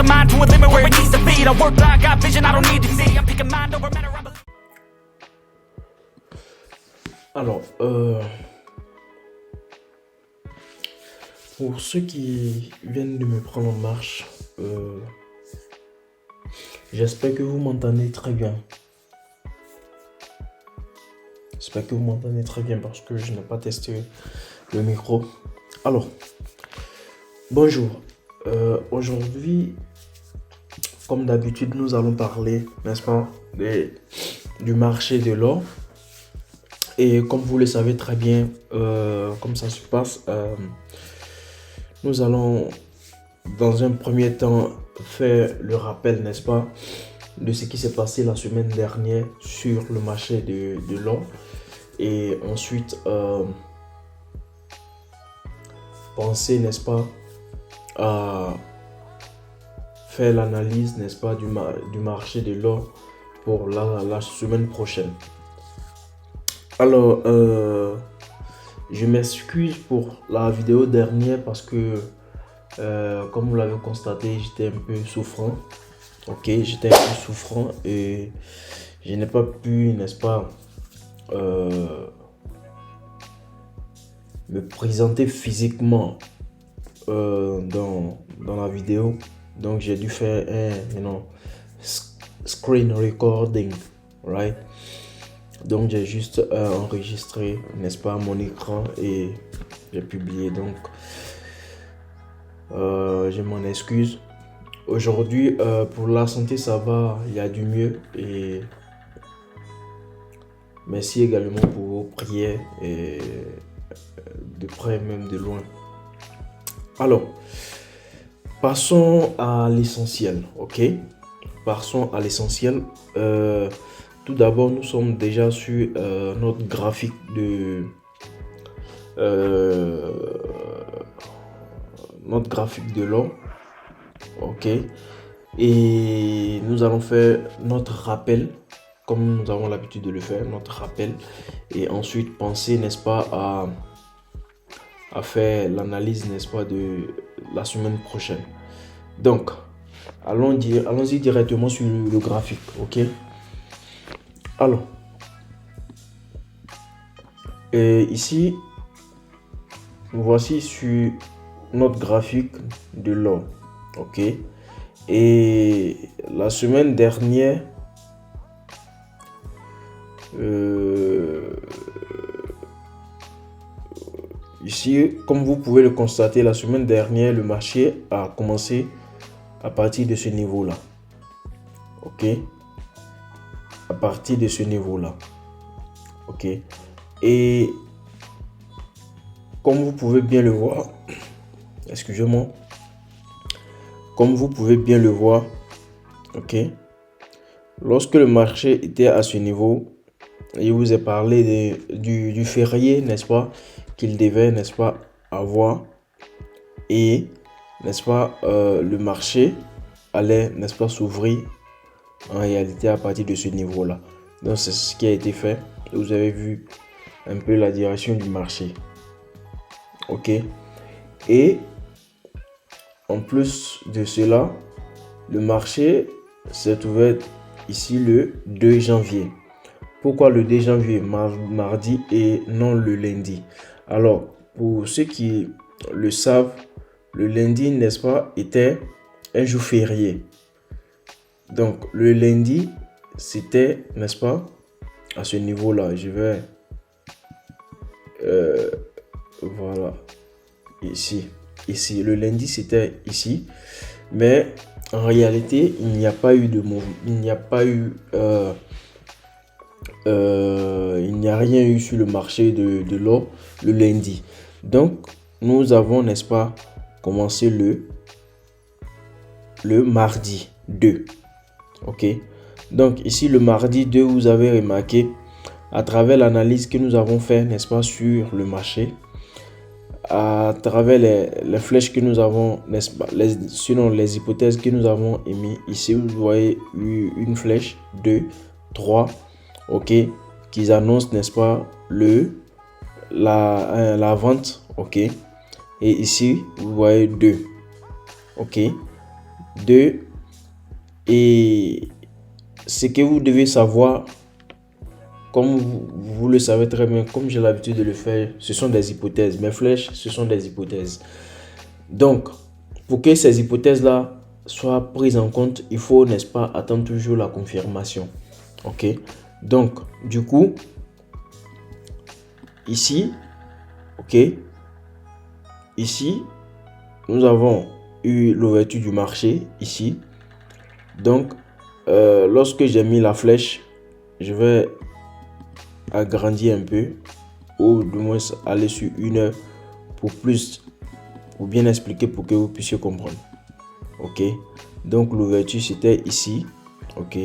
a mind to a limit where it needs to feed. I work blind, got vision I don't need to see. I'm thinking mind over matter. Alors, pour ceux qui viennent de me prendre en marche, j'espère que vous m'entendez très bien. J'espère que vous m'entendez très bien parce que je n'ai pas testé le micro. Alors, bonjour. Aujourd'hui, comme d'habitude, nous allons parler, n'est-ce pas, du marché de l'or. Et comme vous le savez très bien, comme ça se passe, nous allons dans un premier temps faire le rappel, n'est-ce pas, de ce qui s'est passé la semaine dernière sur le marché de l'or. Et ensuite, penser, n'est-ce pas, à faire l'analyse, n'est-ce pas, du marché de l'or pour la semaine prochaine. Alors, je m'excuse pour la vidéo dernière parce que, comme vous l'avez constaté, j'étais un peu souffrant. Ok, j'étais un peu souffrant et je n'ai pas pu, n'est-ce pas, me présenter physiquement dans la vidéo. Donc, j'ai dû faire un screen recording, right? Donc, j'ai juste enregistré, n'est-ce pas, mon écran et j'ai publié. Donc, je m'en excuse. Aujourd'hui, pour la santé, ça va, il y a du mieux. Et merci également pour vos prières, et de près même de loin. Alors, passons à l'essentiel, ok? Passons à l'essentiel. Tout d'abord, nous sommes déjà sur notre graphique de l'or, ok, et nous allons faire notre rappel comme nous avons l'habitude de le faire, notre rappel, et ensuite penser, n'est-ce pas, à faire l'analyse, n'est-ce pas, de la semaine prochaine. Donc, allons-y directement sur le graphique, ok. Alors, ici, voici sur notre graphique de l'or, ok. Et la semaine dernière, ici, comme vous pouvez le constater, la semaine dernière, le marché a commencé à partir de ce niveau-là, ok. À partir de ce niveau-là, ok. Et comme vous pouvez bien le voir, excusez-moi, comme vous pouvez bien le voir, ok, lorsque le marché était à ce niveau, je vous ai parlé du férié, n'est-ce pas, qu'il devait, n'est-ce pas, avoir, et, n'est-ce pas, le marché allait, n'est-ce pas, s'ouvrir en réalité à partir de ce niveau-là. Donc c'est ce qui a été fait. Vous avez vu un peu la direction du marché, ok. Et en plus de cela, le marché s'est ouvert ici le 2 janvier. Pourquoi le 2 janvier, mardi, et non le lundi? Alors, pour ceux qui le savent, le lundi, n'est-ce pas, était un jour férié. Donc, le lundi, c'était, n'est-ce pas, à ce niveau-là. Je vais, voilà, ici, le lundi, c'était ici. Mais en réalité, il n'y a pas eu de mouvement, il n'y a rien eu sur le marché de l'or le lundi. Donc, nous avons, n'est-ce pas, commencé le mardi 2. Ok. Donc, ici, le mardi 2, vous avez remarqué, à travers l'analyse que nous avons fait, n'est-ce pas, sur le marché, à travers les flèches que nous avons, n'est-ce pas, selon les hypothèses que nous avons émises, ici, vous voyez une flèche, 2, 3, ok, qui annoncent, n'est-ce pas, la vente, ok. Et ici, vous voyez 2, ok. 2. Et ce que vous devez savoir, comme vous le savez très bien, comme j'ai l'habitude de le faire, ce sont des hypothèses. Mes flèches, ce sont des hypothèses. Donc, pour que ces hypothèses-là soient prises en compte, il faut, n'est-ce pas, attendre toujours la confirmation. Ok? Donc, du coup, ici, ok, ici, nous avons eu l'ouverture du marché, ici. Donc, lorsque j'ai mis la flèche, je vais agrandir un peu, ou du moins aller sur 1 heure pour bien expliquer, pour que vous puissiez comprendre. Ok, donc l'ouverture c'était ici. Ok,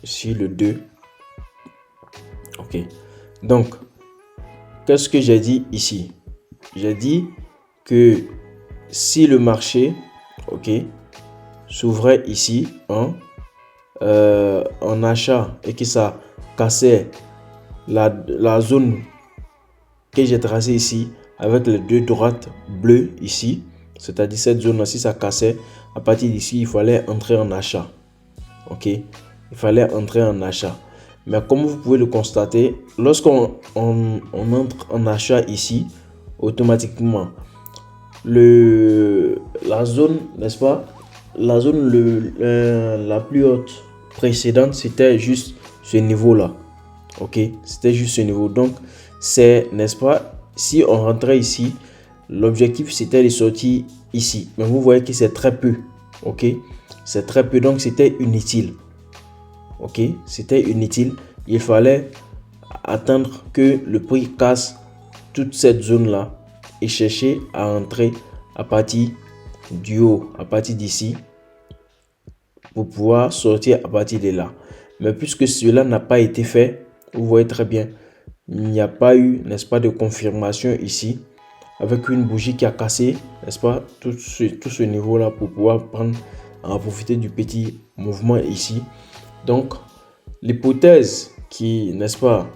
ici le 2. Ok, donc qu'est-ce que j'ai dit ici? J'ai dit que si le marché, ok, s'ouvrait ici en achat et que ça cassait la zone que j'ai tracée ici avec les deux droites bleues ici, c'est-à-dire cette zone-là, si ça cassait, à partir d'ici, il fallait entrer en achat. Ok, il fallait entrer en achat. Mais comme vous pouvez le constater, lorsqu'on entre en achat ici, automatiquement, la zone, n'est-ce pas, la zone la plus haute précédente, c'était juste ce niveau-là. Ok, c'était juste ce niveau. Donc, c'est, n'est-ce pas, si on rentrait ici, l'objectif c'était de sortir ici. Mais vous voyez que c'est très peu. Ok, c'est très peu. Donc, c'était inutile. Ok, c'était inutile. Il fallait attendre que le prix casse toute cette zone-là et chercher à entrer à partir du haut, à partir d'ici, pour pouvoir sortir à partir de là. Mais puisque cela n'a pas été fait, vous voyez très bien, il n'y a pas eu, n'est-ce pas, de confirmation ici, avec une bougie qui a cassé, n'est-ce pas, tout ce niveau-là pour pouvoir en profiter du petit mouvement ici. Donc, l'hypothèse qui, n'est-ce pas,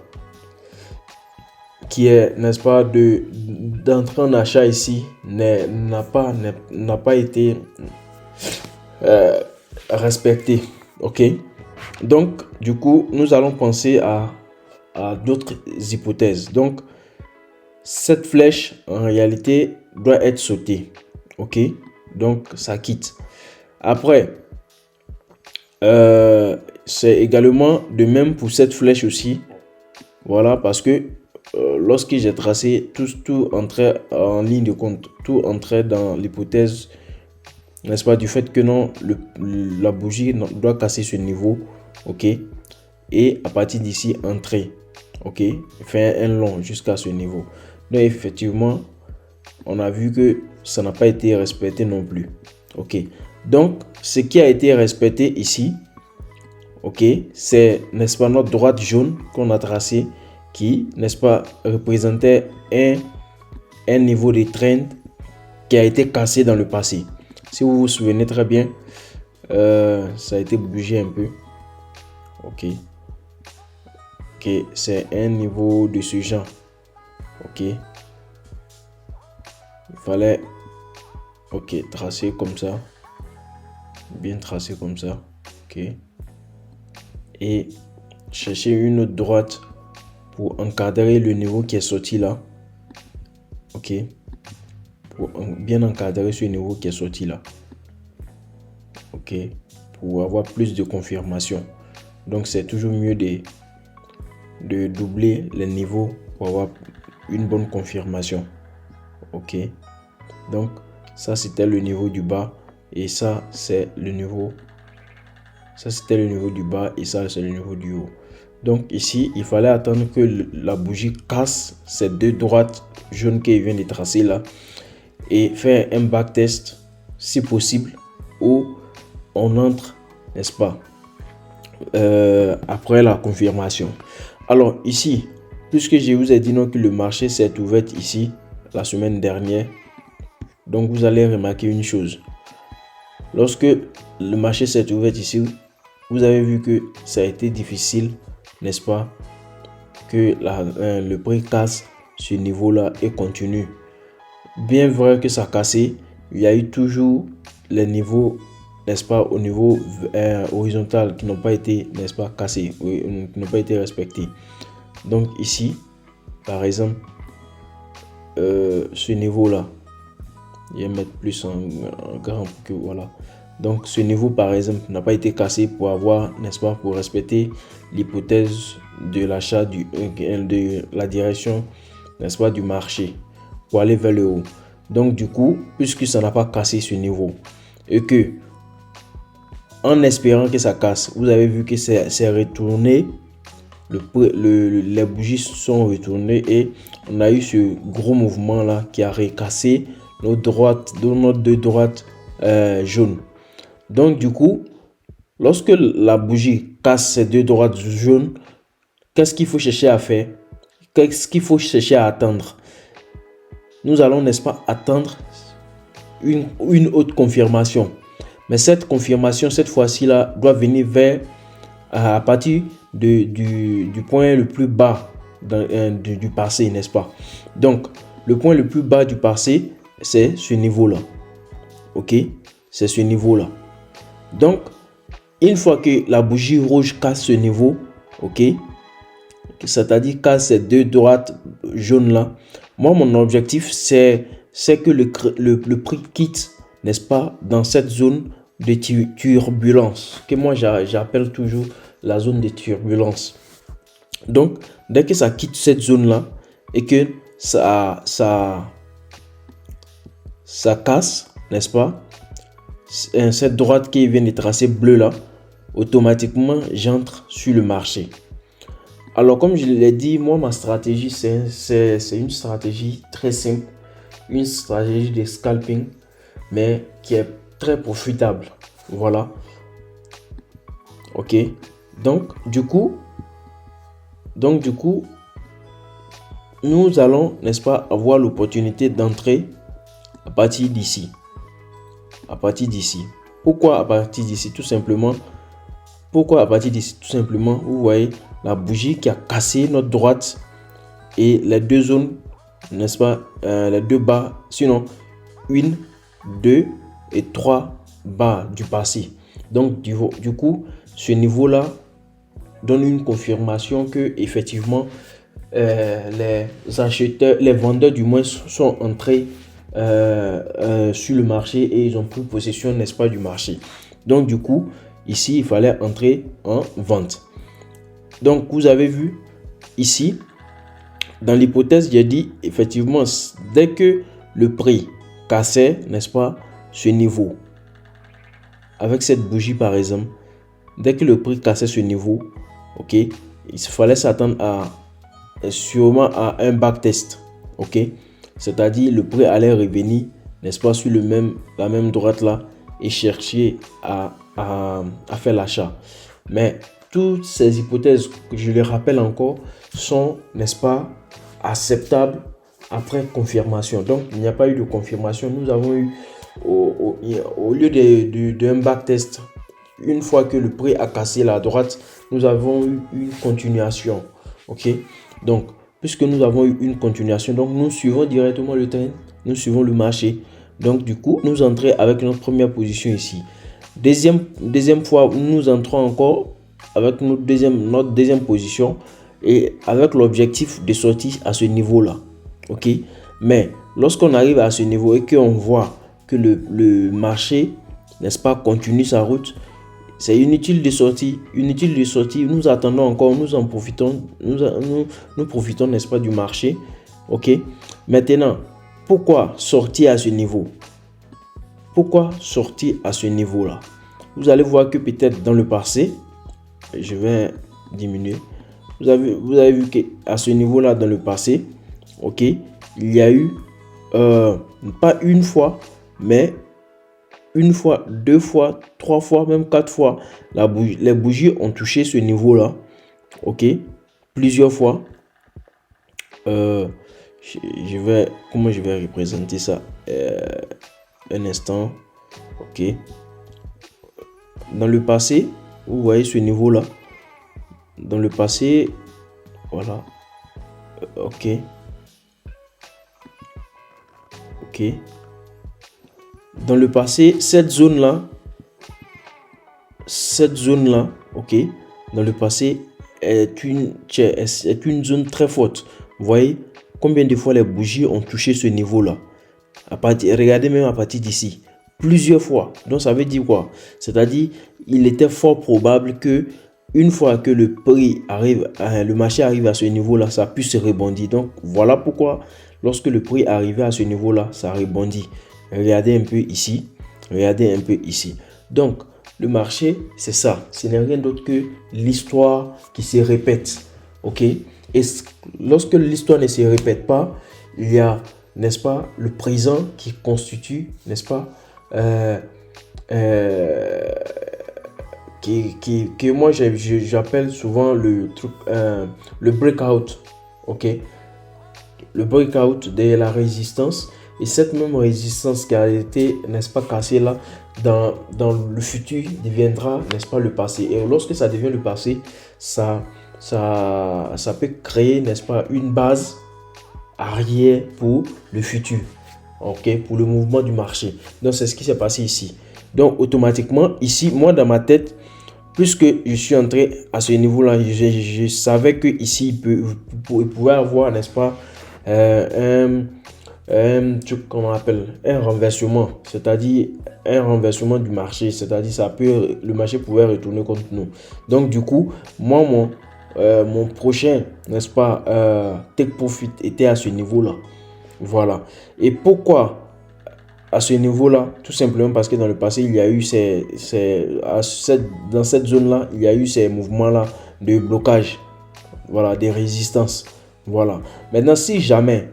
n'est-ce pas, d'entrer en achat ici n'a pas été respectée. Ok, donc du coup nous allons penser à d'autres hypothèses. Donc cette flèche en réalité doit être sautée. Ok, donc ça quitte. Après c'est également de même pour cette flèche aussi. Voilà, parce que lorsque j'ai tracé, tout entrait en ligne de compte, tout entrait dans l'hypothèse, n'est-ce pas, du fait que non, la bougie doit casser ce niveau, ok, et à partir d'ici entrer, ok, faire un long jusqu'à ce niveau. Donc effectivement, on a vu que ça n'a pas été respecté non plus, ok. Donc ce qui a été respecté ici, ok, c'est, n'est-ce pas, notre droite jaune qu'on a tracé, qui, n'est-ce pas, représentait un niveau de trend qui a été cassé dans le passé. Si vous vous souvenez très bien, ça a été bougé un peu. Ok, ok, c'est un niveau de ce genre. Ok, il fallait, ok, tracer comme ça, bien tracer comme ça. Ok, et chercher une autre droite pour encadrer le niveau qui est sorti là. Ok, pour bien encadrer ce niveau qui est sorti là. Ok, pour avoir plus de confirmation. Donc c'est toujours mieux de doubler les niveaux pour avoir une bonne confirmation. Ok, donc ça c'était le niveau du bas et ça c'est le niveau, ça c'était le niveau du bas et ça c'est le niveau du haut. Donc ici, il fallait attendre que la bougie casse ces deux droites jaunes qu'il vient de tracer là et faire un backtest si possible où on entre, n'est-ce pas, après la confirmation. Alors ici, puisque je vous ai dit non que le marché s'est ouvert ici la semaine dernière, donc vous allez remarquer une chose. Lorsque le marché s'est ouvert ici, vous avez vu que ça a été difficile, n'est-ce pas, que le prix casse ce niveau là et continue. Bien vrai que ça a cassé, il y a eu toujours les niveaux, n'est-ce pas, au niveau horizontal qui n'ont pas été, n'est-ce pas, cassés, qui n'ont pas été respectés. Donc ici, par exemple, ce niveau-là, je vais mettre plus en grand pour que voilà. Donc ce niveau par exemple n'a pas été cassé pour avoir, n'est-ce pas, pour respecter l'hypothèse de l'achat de la direction, n'est-ce pas, du marché pour aller vers le haut. Donc du coup, puisque ça n'a pas cassé ce niveau et que en espérant que ça casse, vous avez vu que c'est retourné, les bougies sont retournées et on a eu ce gros mouvement là qui a recassé nos deux droites jaunes. Donc du coup, lorsque la bougie casse ces deux droites jaunes, qu'est-ce qu'il faut chercher à faire? Qu'est-ce qu'il faut chercher à attendre? Nous allons, n'est-ce pas, attendre une autre confirmation. Mais cette confirmation, cette fois-ci là, doit venir à partir du point le plus bas du passé, n'est-ce pas? Donc, le point le plus bas du passé, c'est ce niveau-là. Ok? C'est ce niveau-là. Donc, une fois que la bougie rouge casse ce niveau, ok? C'est-à-dire casse ces deux droites jaunes-là, moi, mon objectif, c'est que le prix quitte, n'est-ce pas, dans cette zone de turbulence, que moi, j'appelle toujours la zone de turbulence. Donc, dès que ça quitte cette zone-là et que ça casse, n'est-ce pas, cette droite qui vient de tracer bleu là, automatiquement, j'entre sur le marché. Alors, comme je l'ai dit, moi, ma stratégie, c'est une stratégie très simple, une stratégie de scalping, mais qui est très profitable. Voilà. Ok. Donc, du coup, nous allons, n'est-ce pas, avoir l'opportunité d'entrer à partir d'ici. À partir d'ici. Pourquoi à partir d'ici? Tout simplement. Pourquoi à partir d'ici? Tout simplement, vous voyez la bougie qui a cassé notre droite et les deux zones, n'est-ce pas, les deux bas, sinon, 1, 2 et 3 bas du passé. Donc, du coup, ce niveau-là donne une confirmation que effectivement les acheteurs, les vendeurs du moins sont entrés sur le marché et ils ont pris possession, n'est-ce pas, du marché. Donc du coup, ici, il fallait entrer en vente. Donc vous avez vu ici, dans l'hypothèse, j'ai dit effectivement, dès que le prix cassait, n'est-ce pas, ce niveau, avec cette bougie par exemple, dès que le prix cassait ce niveau, ok, il fallait s'attendre sûrement à un backtest, ok, c'est-à-dire le prix allait revenir, n'est-ce pas, sur la même droite là et chercher à faire l'achat. Mais toutes ces hypothèses, que je les rappelle encore, sont, n'est-ce pas, acceptables après confirmation. Donc il n'y a pas eu de confirmation. Nous avons eu au lieu d'un backtest, une fois que le prix a cassé la droite, nous avons eu une continuation. Ok, donc puisque nous avons eu une continuation, donc nous suivons directement le train, nous suivons le marché. Donc du coup, nous entrons avec notre première position ici. Deuxième fois, nous entrons encore avec notre deuxième position et avec l'objectif de sortir à ce niveau-là. Ok, mais lorsqu'on arrive à ce niveau et qu'on voit que le marché, n'est-ce pas, continue sa route, c'est inutile de sortir. Nous attendons encore, nous en profitons, nous profitons, n'est-ce pas, du marché. Ok, maintenant, pourquoi sortir à ce niveau? Pourquoi sortir à ce niveau-là? Vous allez voir que peut-être dans le passé, je vais diminuer. Vous avez vu qu'à ce niveau-là, dans le passé, ok, il y a eu pas une fois, mais une fois, deux fois, trois fois, même quatre fois, les bougies ont touché ce niveau-là, ok, plusieurs fois. Comment je vais représenter ça? Un instant, ok. Dans le passé, vous voyez ce niveau-là. Dans le passé, voilà, ok. dans le passé, cette zone-là, ok, dans le passé, est une zone très forte. Vous voyez combien de fois les bougies ont touché ce niveau-là? Regardez même à partir d'ici. Plusieurs fois. Donc ça veut dire quoi? C'est-à-dire, il était fort probable que une fois que le prix arrive, le marché arrive à ce niveau-là, ça puisse rebondir. Donc voilà pourquoi lorsque le prix arrivait à ce niveau-là, ça rebondit. Regardez un peu ici. Regardez un peu ici. Donc le marché, c'est ça. Ce n'est rien d'autre que l'histoire qui se répète. Ok? Et lorsque l'histoire ne se répète pas, il y a, n'est-ce pas, le présent qui constitue, n'est-ce pas, que moi j'appelle souvent le truc, le breakout. Ok? Le breakout de la résistance. Et cette même résistance qui a été, n'est-ce pas, cassée là, dans le futur deviendra, n'est-ce pas, le passé. Et lorsque ça devient le passé, ça peut créer, n'est-ce pas, une base arrière pour le futur. Ok, pour le mouvement du marché. Donc, c'est ce qui s'est passé ici. Donc, automatiquement, ici, moi, dans ma tête, puisque je suis entré à ce niveau-là, je savais que ici, il pouvait avoir, n'est-ce pas, qu'on appelle un renversement, c'est-à-dire un renversement du marché, c'est-à-dire le marché pouvait retourner contre nous. Donc du coup, moi mon prochain, n'est-ce pas, take profit était à ce niveau-là. Voilà. Et pourquoi à ce niveau-là? Tout simplement parce que dans le passé, il y a eu dans cette zone-là, il y a eu ces mouvements-là de blocage, voilà, des résistances. Voilà. Maintenant, si jamais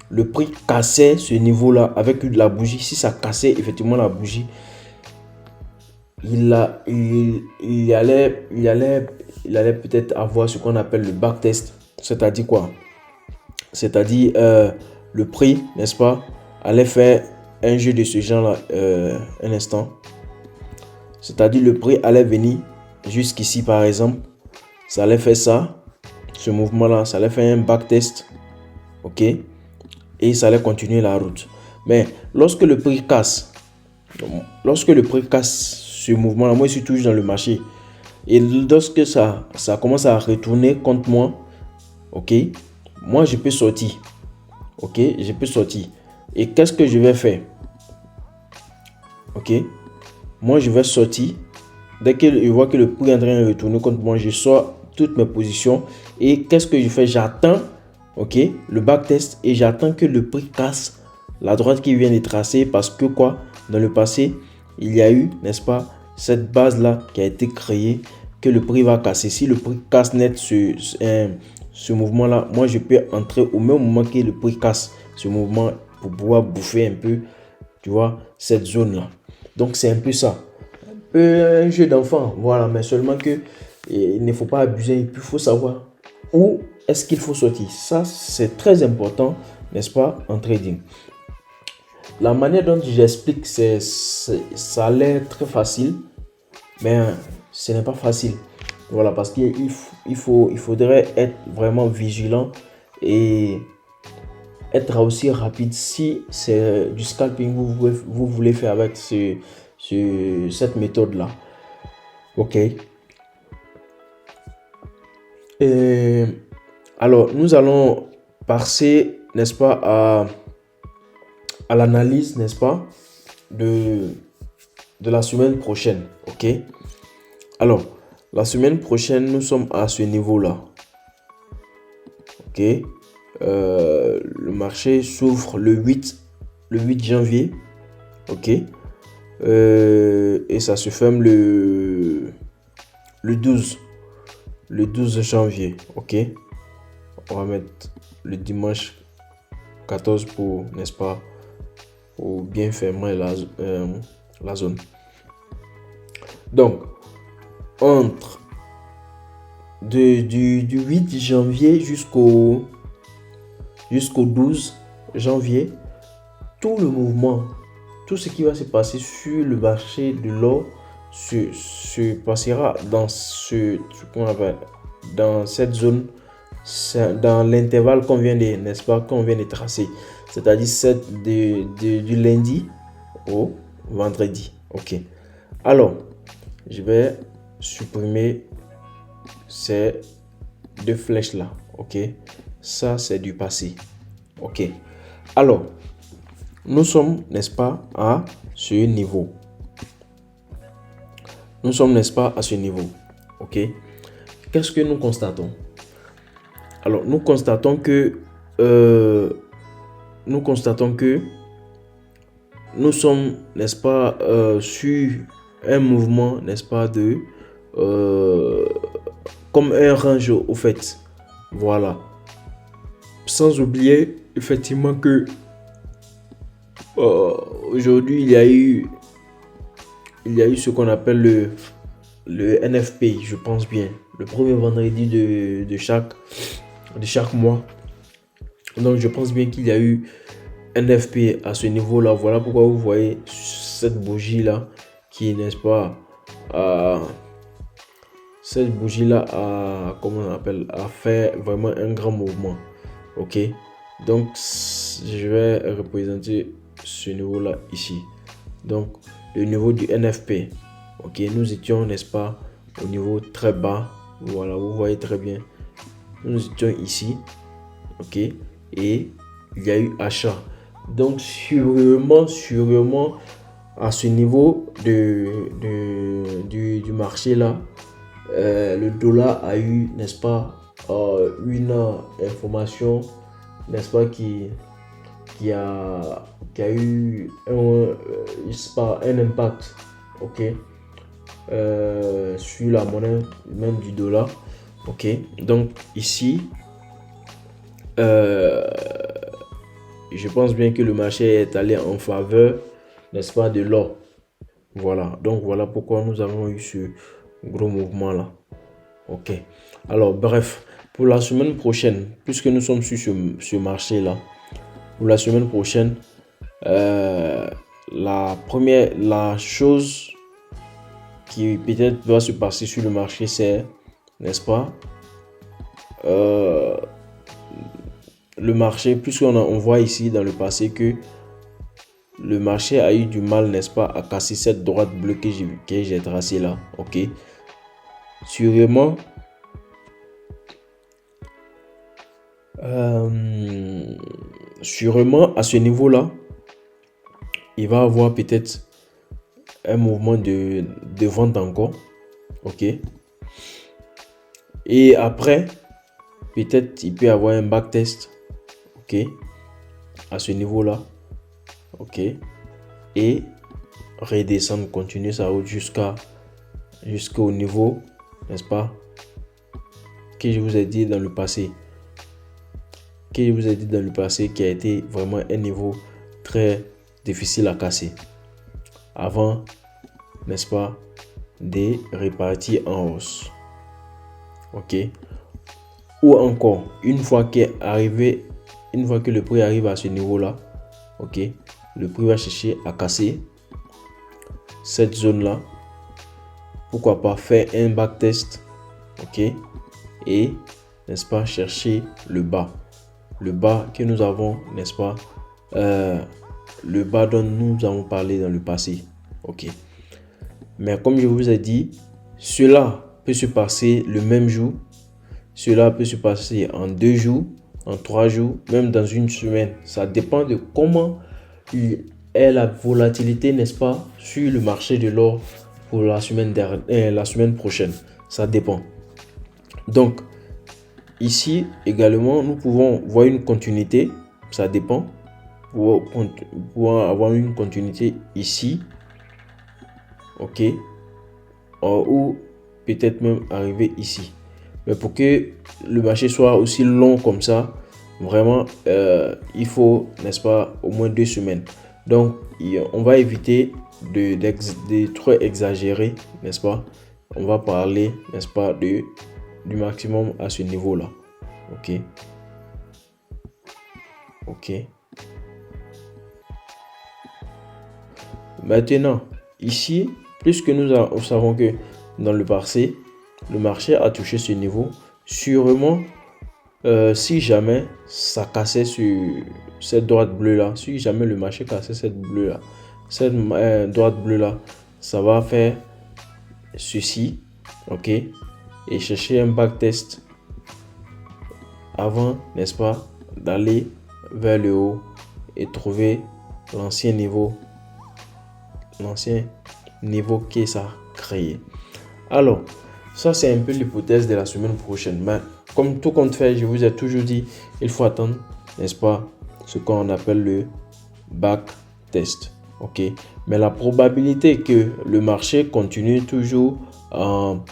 le prix cassait ce niveau-là avec la bougie, si ça cassait effectivement la bougie, il allait peut-être avoir ce qu'on appelle le backtest. C'est-à-dire quoi? C'est-à-dire le prix, n'est-ce pas, allait faire un jeu de ce genre-là un instant. C'est-à-dire le prix allait venir jusqu'ici par exemple. Ça allait faire ça, ce mouvement-là, ça allait faire un backtest. Ok? Et ça allait continuer la route. Mais lorsque le prix casse ce mouvement-là, moi je suis toujours dans le marché. Et lorsque ça commence à retourner contre moi, ok, moi je peux sortir. Ok, je peux sortir. Et qu'est-ce que je vais faire? Ok, moi je vais sortir. Dès que je vois que le prix est en train de retourner contre moi, je sors toutes mes positions. Et qu'est-ce que je fais? J'attends, ok, le backtest et j'attends que le prix casse la droite qui vient de tracer, parce que quoi, dans le passé, il y a eu, n'est-ce pas, cette base-là qui a été créée que le prix va casser. Si le prix casse net ce mouvement-là, moi je peux entrer au même moment que le prix casse ce mouvement pour pouvoir bouffer un peu, tu vois, cette zone-là. Donc c'est un peu ça. Un jeu d'enfant, voilà, mais seulement que il ne faut pas abuser, il faut savoir où est-ce qu'il faut sortir. Ça, c'est très important, n'est-ce pas, en trading. La manière dont j'explique, ça a l'air très facile, mais ce n'est pas facile. Voilà, parce qu'il faudrait être vraiment vigilant et être aussi rapide si c'est du scalping vous voulez faire avec cette méthode-là. Ok. Et alors, nous allons passer, n'est-ce pas, à l'analyse, n'est-ce pas, de la semaine prochaine. Ok. Alors, la semaine prochaine, nous sommes à ce niveau-là. Ok. Le marché s'ouvre le 8 janvier. Ok. Et ça se ferme le 12 janvier. Ok. On va mettre le dimanche 14 pour, n'est-ce pas, pour bien fermer la zone. Donc, entre du 8 janvier jusqu'au 12 janvier, tout le mouvement, tout ce qui va se passer sur le marché de l'or se passera dans dans cette zone, dans l'intervalle qu'on vient de tracer, c'est-à-dire du lundi vendredi. Ok. Alors, je vais supprimer ces deux flèches là. Ok. Ça, c'est du passé. Ok. Alors, nous sommes, n'est-ce pas, à ce niveau. Nous sommes, n'est-ce pas, à ce niveau. Ok. Qu'est-ce que nous constatons? Alors, nous constatons que nous sommes, n'est-ce pas, sur un mouvement, n'est-ce pas, de comme un range au fait. Voilà. Sans oublier effectivement que aujourd'hui il y a eu ce qu'on appelle le NFP, je pense bien, le premier vendredi de chaque mois. Donc je pense bien qu'il y a eu NFP à ce niveau là. Voilà pourquoi vous voyez cette bougie là qui, n'est-ce pas, cette bougie là comment on appelle, a fait vraiment un grand mouvement. Ok, donc je vais représenter ce niveau là ici. Donc le niveau du NFP. Ok, nous étions, n'est-ce pas, au niveau très bas. Voilà, vous voyez très bien, nous étions ici. Ok, et il y a eu achat. Donc sûrement à ce niveau du marché là, le dollar a eu, n'est-ce pas, une information, n'est-ce pas, qui a eu un impact, ok, sur la monnaie même du dollar. Ok, donc ici je pense bien que le marché est allé en faveur, n'est-ce pas, de l'or. Voilà, donc voilà pourquoi nous avons eu ce gros mouvement là. Ok, alors bref, pour la semaine prochaine, puisque nous sommes sur ce marché là, pour la semaine prochaine, la chose qui peut-être va se passer sur le marché, c'est, n'est-ce pas, le marché, puisqu'on voit ici dans le passé que le marché a eu du mal, n'est-ce pas, à casser cette droite bleue que j'ai tracée là. Ok, sûrement à ce niveau là il va avoir peut-être un mouvement de vente encore. Ok, et après peut-être il peut y avoir un backtest. Ok, à ce niveau là. Ok, et redescendre, continuer sa route jusqu'au niveau, n'est-ce pas, que je vous ai dit dans le passé, qui a été vraiment un niveau très difficile à casser avant, n'est-ce pas, de repartir en hausse. Ok, ou encore une fois que le prix arrive à ce niveau là, ok, le prix va chercher à casser cette zone là. Pourquoi pas faire un backtest. Ok, et, n'est-ce pas, chercher le bas que nous avons, n'est-ce pas, le bas dont nous avons parlé dans le passé. Ok, mais comme je vous ai dit, cela peut se passer le même jour, cela peut se passer en 2 jours, en 3 jours, même dans une semaine. Ça dépend de comment est la volatilité, n'est-ce pas, sur le marché de l'or pour la semaine prochaine. Ça dépend. Donc ici également nous pouvons voir une continuité. Ça dépend. Pour avoir une continuité ici. Ok, ou peut-être même arriver ici. Mais pour que le marché soit aussi long comme ça, vraiment il faut, n'est-ce pas, au moins 2 semaines. Donc on va éviter de trop exagérer, n'est-ce pas. On va parler, n'est-ce pas, du maximum à ce niveau là. Ok, maintenant ici, puisque nous savons que dans le passé le marché a touché ce niveau, sûrement si jamais ça cassait sur cette droite bleue là, si jamais le marché cassait cette bleue là, cette droite bleue là, ça va faire ceci, ok, et chercher un backtest avant, n'est-ce pas, d'aller vers le haut et trouver l'ancien niveau que ça a créé. Alors, ça c'est un peu l'hypothèse de la semaine prochaine. Mais comme tout compte fait, je vous ai toujours dit, il faut attendre, n'est-ce pas, ce qu'on appelle le backtest. Ok, mais la probabilité que le marché continue toujours dans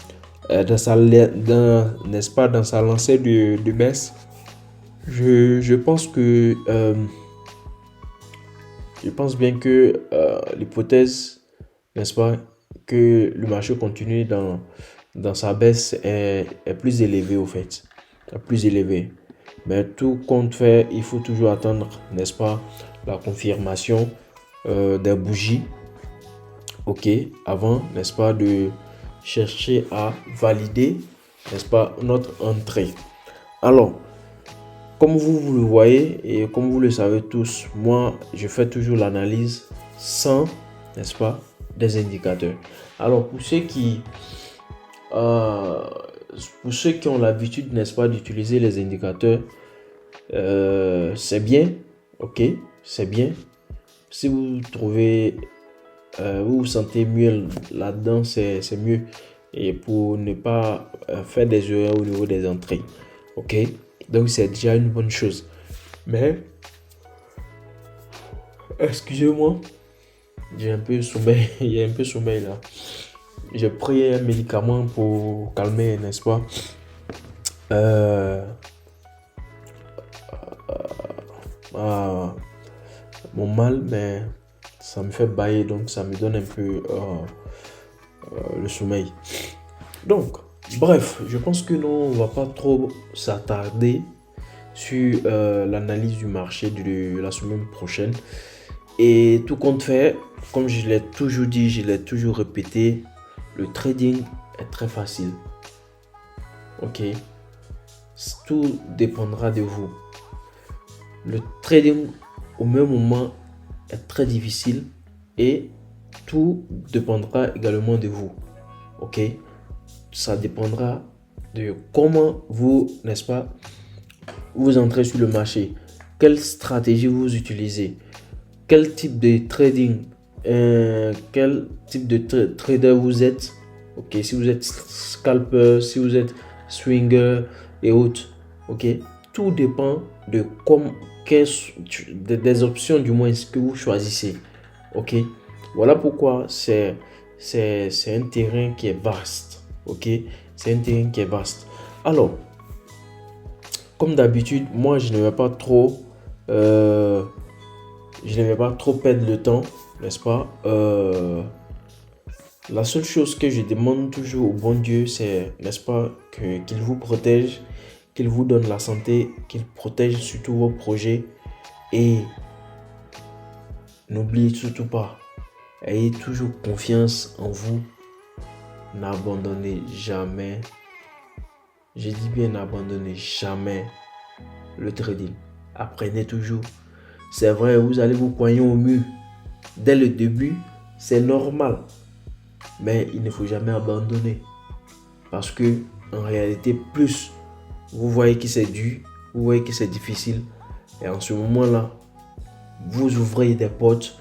sa lancée de baisse, je pense que je pense bien que l'hypothèse, n'est-ce pas, que le marché continue dans sa baisse est plus élevée au fait, plus élevée. Mais tout compte fait, il faut toujours attendre, n'est-ce pas, la confirmation des bougies, ok, avant, n'est-ce pas, de chercher à valider, n'est-ce pas, notre entrée. Alors, comme vous le voyez et comme vous le savez tous, moi, je fais toujours l'analyse sans, n'est-ce pas, des indicateurs. Alors, pour ceux qui ont l'habitude, n'est-ce pas, d'utiliser les indicateurs, c'est bien, ok, c'est bien. Si vous trouvez, vous vous sentez mieux là-dedans, c'est mieux. Et pour ne pas faire des erreurs au niveau des entrées, ok. Donc c'est déjà une bonne chose. Mais, excusez-moi, j'ai un peu sommeil, il y a un peu sommeil là. J'ai pris un médicament pour calmer, n'est-ce pas, mon mal, mais ça me fait bailler, donc ça me donne un peu le sommeil. Donc, bref, je pense que nous, on va pas trop s'attarder sur l'analyse du marché de la semaine prochaine. Et tout compte fait, comme je l'ai toujours dit, je l'ai toujours répété, le trading est très facile. Ok, tout dépendra de vous. Le trading au même moment est très difficile et tout dépendra également de vous. Ok, ça dépendra de comment vous, n'est-ce pas, vous entrez sur le marché, quelle stratégie vous utilisez, quel type de trading, quel type de trader vous êtes. Ok, si vous êtes scalper, si vous êtes swinger et autres. Ok, tout dépend de des options du moins que vous choisissez. Ok, voilà pourquoi c'est un terrain qui est vaste. Ok, c'est un terrain qui est vaste. Alors, comme d'habitude, moi je ne vais pas trop perdre le temps, n'est-ce pas. La seule chose que je demande toujours au bon Dieu, c'est, n'est-ce pas, qu'il vous protège, qu'il vous donne la santé, qu'il protège surtout vos projets. Et n'oubliez surtout pas, ayez toujours confiance en vous. N'abandonnez jamais. Je dis bien n'abandonnez jamais le trading. Apprenez toujours. C'est vrai, vous allez vous poigner au mur. Dès le début, c'est normal. Mais il ne faut jamais abandonner. Parce que en réalité, plus vous voyez que c'est dur, vous voyez que c'est difficile. Et en ce moment-là, vous ouvrez des portes.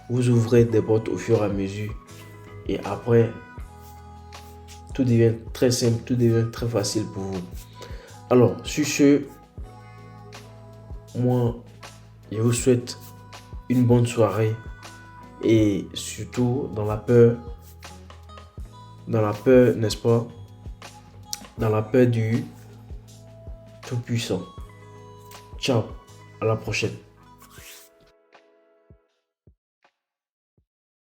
Vous ouvrez des portes au fur et à mesure. Et après, tout devient très simple, tout devient très facile pour vous. Alors, sur ce, moi, je vous souhaite une bonne soirée. Et surtout, dans la peur, n'est-ce pas? Dans la peur du Tout-Puissant. Ciao, à la prochaine.